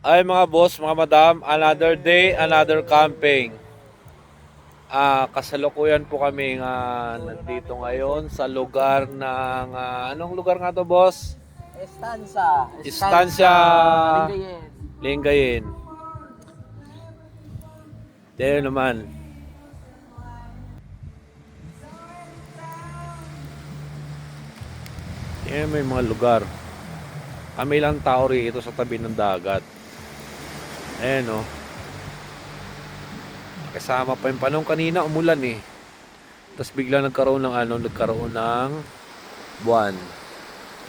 Ay mga boss, mga madam, another day, another camping. Kasalukuyan po kami nandito ngayon sa lugar ng anong lugar nga to, boss? Estancia Lingayen. Lingayen. Tayo naman. Yan may mga lugar. Kami lang tao rito sa tabi ng dagat. Ayan o. Kasama pa yung panong kanina umulan eh. Tapos bigla nagkaroon ng buwan.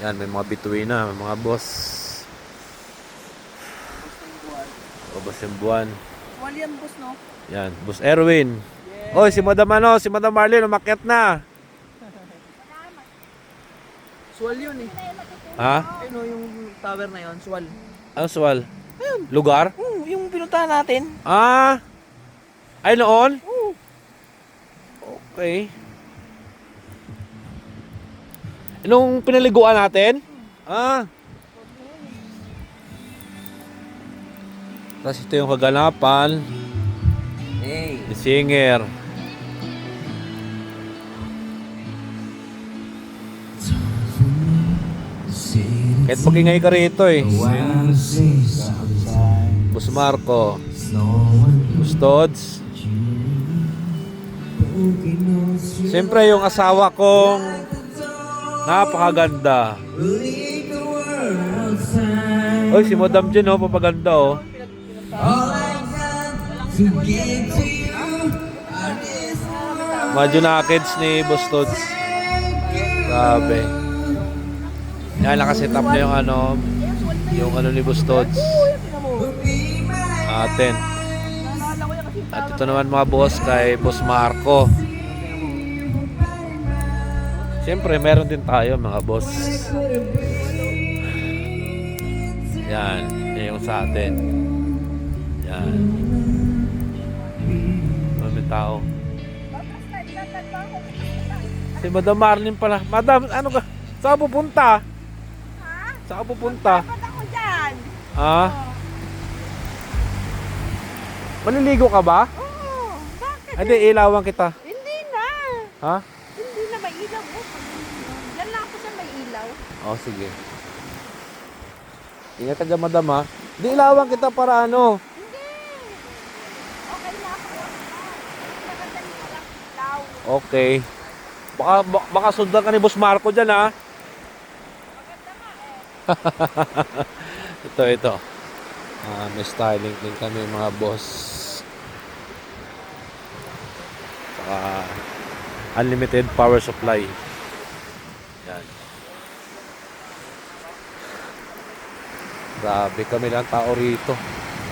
Yan, may mga bituin na, may mga boss. Boss yung buwan. Wali yan, boss, no? Yan, Boss Erwin. Yeah. Oy, si Madam Marlene umakyat na. Swal yun eh. Ha? Ayun o, yung tower na yun, swal. Ano swal? Lugar? Yung pinuntahan natin. Ay noon? Okay. Nung pinaliguan natin? Tapos ito yung kaganapan. Hey. The singer. Kahit magingay ka rito eh. Boss Marco. Boss Tods. Siyempre yung asawa kong napakaganda. Oy, si Madam Jen oh, papaganda oh. Medyo na-kids ni Boss Tods. Grabe. Yan, nakaset up na yung ni Boss Tods. Atin. At ito naman mga boss kay Boss Marco. Siyempre, meron din tayo mga boss. Yan, yan yung sa atin. Yan. May tao. Si Madam Marlene pala. Madam, ano ka? Saan ka pupunta? Saan ka pupunta? Dapat ako dyan. Maliligo ka ba? Oo. Bakit? Hindi, ilawan kita. Hindi na. Ha? Hindi na may ilaw. Yan lang ako sa may ilaw. Oh, sige. Ingat ka dyan, madam ha. Hindi, ilawan kita para ano. Hindi. Okay na ako. Maganda na lang ilaw. Okay. Baka sundan ka ni Boss Marco dyan ha. Maganda nga eh. Ito. May styling din kami mga boss. Unlimited power supply. Yan. Grabe kami lang tao rito.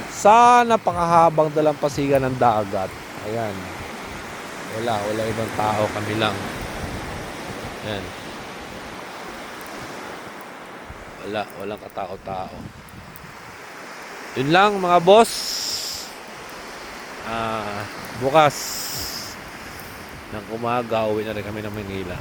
Sa napakahabang dalampasigan ng dagat. Ayan. Wala ibang tao, kami lang. Ayan. Walang katao-tao. Yun lang mga boss. Bukas ng umaga uwi na rin kami ng Manila.